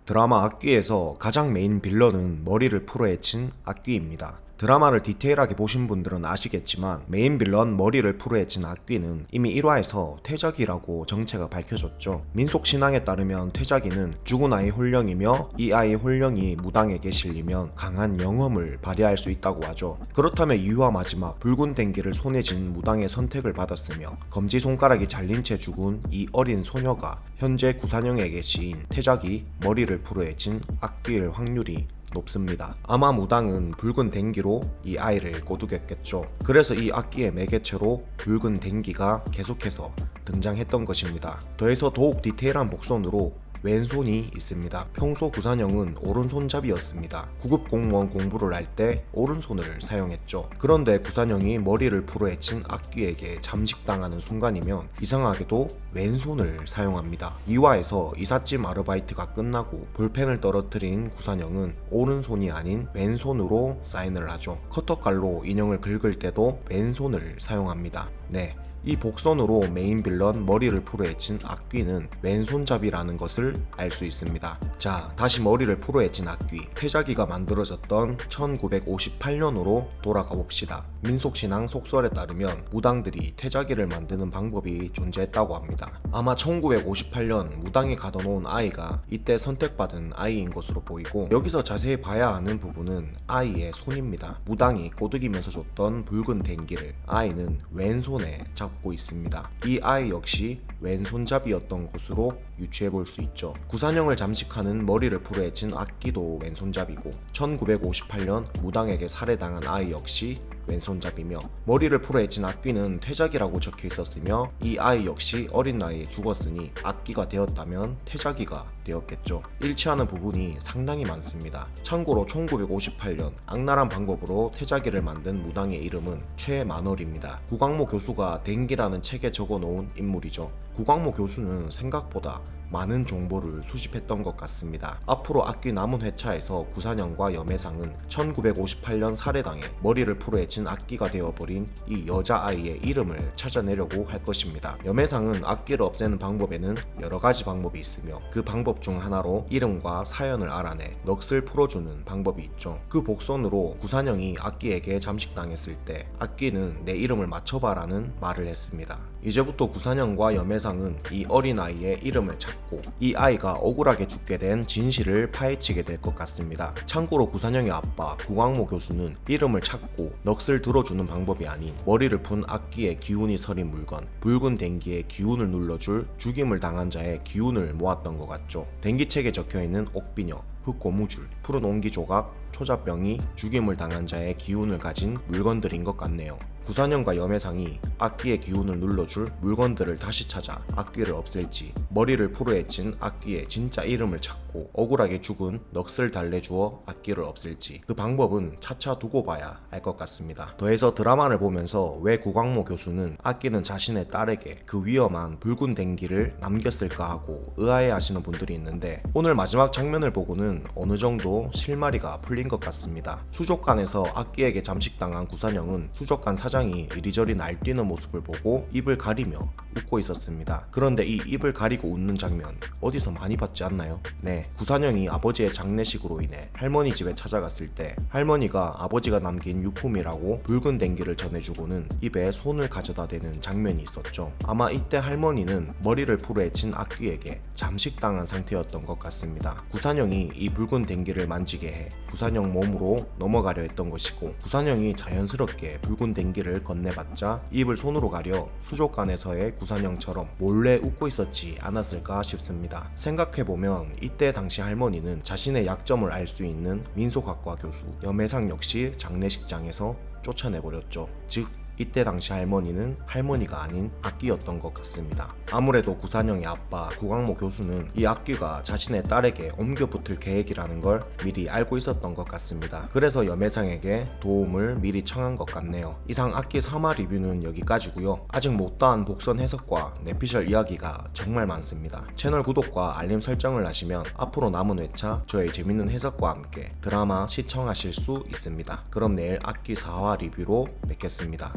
드라마 악귀에서 가장 메인 빌런은 머리를 풀어헤친 악귀입니다. 드라마를 디테일하게 보신 분들은 아시겠지만 메인 빌런 머리를 풀어헤친 악귀는 이미 1화에서 퇴자기라고 정체가 밝혀졌죠. 민속 신앙에 따르면 퇴자기는 죽은 아이 혼령이며 이 아이의 혼령이 무당에게 실리면 강한 영험을 발휘할 수 있다고 하죠. 그렇다면 2화 마지막 붉은 댕기를 손에 쥔 무당의 선택을 받았으며 검지손가락이 잘린 채 죽은 이 어린 소녀가 현재 구산영에게 지인 퇴자기 머리를 풀어헤친 악귀일 확률이 높습니다. 아마 무당은 붉은 댕기로 이 아이를 꼬드겼겠죠. 그래서 이 악기의 매개체로 붉은 댕기가 계속해서 등장했던 것입니다. 더해서 더욱 디테일한 복선으로 왼손이 있습니다. 평소 구산영은 오른손잡이였습니다. 구급 공무원 공부를 할 때 오른손을 사용했죠. 그런데 구산영이 머리를 풀어헤친 악귀에게 잠식당하는 순간이면 이상하게도 왼손을 사용합니다. 2화에서 이삿짐 아르바이트가 끝나고 볼펜을 떨어뜨린 구산영은 오른손이 아닌 왼손으로 사인을 하죠. 커터칼로 인형을 긁을 때도 왼손을 사용합니다. 네. 이 복선으로 메인 빌런 머리를 풀어헤친 악귀는 왼손잡이라는 것을 알 수 있습니다. 자, 다시 머리를 풀어헤친 악귀 퇴자기가 만들어졌던 1958년으로 돌아가 봅시다. 민속신앙 속설에 따르면 무당들이 퇴자기를 만드는 방법이 존재했다고 합니다. 아마 1958년 무당이 가둬놓은 아이가 이때 선택받은 아이인 것으로 보이고, 여기서 자세히 봐야 하는 부분은 아이의 손입니다. 무당이 꼬드기면서 줬던 붉은 댕기를 아이는 왼손에 잡고 있습니다. 이 아이 역시 왼손잡이였던 것으로 유추해 볼 수 있죠. 구산영을 잠식하는 머리를 풀어헤친 악귀도 왼손잡이고 1958년 무당에게 살해당한 아이 역시 왼손잡이며 머리를 풀어헤친 악귀는 퇴자기라고 적혀 있었으며 이 아이 역시 어린 나이에 죽었으니 악귀가 되었다면 퇴자기가 되었겠죠. 일치하는 부분이 상당히 많습니다. 참고로 1958년 악랄한 방법으로 퇴자기를 만든 무당의 이름은 최만월입니다. 구광모 교수가 댕기라는 책에 적어놓은 인물이죠. 구광모 교수는 생각보다 많은 정보를 수집했던 것 같습니다. 앞으로 악귀 남은 회차에서 구산영과 염혜상은 1958년 살해당해 머리를 풀어헤친 악귀가 되어버린 이 여자아이의 이름을 찾아내려고 할 것입니다. 염혜상은 악귀를 없애는 방법에는 여러 가지 방법이 있으며 그 방법 중 하나로 이름과 사연을 알아내 넋을 풀어주는 방법이 있죠. 그 복선으로 구산영이 악귀에게 잠식당했을 때 악귀는 내 이름을 맞춰봐라는 말을 했습니다. 이제부터 구산영과 염혜상은 이 어린아이의 이름을 찾고 이 아이가 억울하게 죽게 된 진실을 파헤치게 될 것 같습니다. 참고로 구산영의 아빠 구광모 교수는 이름을 찾고 넋을 들어주는 방법이 아닌 머리를 푼 악귀의 기운이 서린 물건, 붉은 댕기의 기운을 눌러줄 죽임을 당한 자의 기운을 모았던 것 같죠. 댕기책에 적혀있는 옥비녀, 흑고무줄, 푸른 옹기조각, 초자병이 죽임을 당한 자의 기운을 가진 물건들인 것 같네요. 구산영과 염혜상이 악귀의 기운을 눌러줄 물건들을 다시 찾아 악귀를 없앨지, 머리를 풀어헤친 악귀의 진짜 이름을 찾고 억울하게 죽은 넋을 달래주어 악귀를 없앨지, 그 방법은 차차 두고 봐야 알 것 같습니다. 더해서 드라마를 보면서 왜 구광모 교수는 악귀는 자신의 딸에게 그 위험한 붉은 댕기를 남겼을까 하고 의아해하시는 분들이 있는데, 오늘 마지막 장면을 보고는 어느 정도 실마리가 풀린 것 같습니다. 수족관에서 악귀에게 잠식당한 구산영은 수족관 사장이 이리저리 날뛰는 모습을 보고 입을 가리며 웃고 있었습니다. 그런데 이 입을 가리고 웃는 장면 어디서 많이 봤지 않나요? 네, 구산영이 아버지의 장례식으로 인해 할머니 집에 찾아갔을 때 할머니가 아버지가 남긴 유품이라고 붉은 댕기를 전해주고는 입에 손을 가져다 대는 장면이 있었죠. 아마 이때 할머니는 머리를 풀어헤친 악귀에게 잠식당한 상태였던 것 같습니다. 구산영이 이 붉은 댕기를 만지게 해 구산영 몸으로 넘어가려 했던 것이고, 구산영이 자연스럽게 붉은 댕기를 건네봤자 입을 손으로 가려 수족관에서의 구산영처럼 몰래 웃고 있었지 않았을까 싶습니다. 생각해보면 이때 당시 할머니는 자신의 약점을 알 수 있는 민속학과 교수 염혜상 역시 장례식장에서 쫓아내버렸죠. 즉 이때 당시 할머니는 할머니가 아닌 악귀였던 것 같습니다. 아무래도 구산영의 아빠 구광모 교수는 이 악귀가 자신의 딸에게 옮겨붙을 계획이라는 걸 미리 알고 있었던 것 같습니다. 그래서 염혜상에게 도움을 미리 청한 것 같네요. 이상 악귀 3화 리뷰는 여기까지고요. 아직 못다한 복선 해석과 내피셜 이야기가 정말 많습니다. 채널 구독과 알림 설정을 하시면 앞으로 남은 회차 저의 재밌는 해석과 함께 드라마 시청하실 수 있습니다. 그럼 내일 악귀 4화 리뷰로 뵙겠습니다.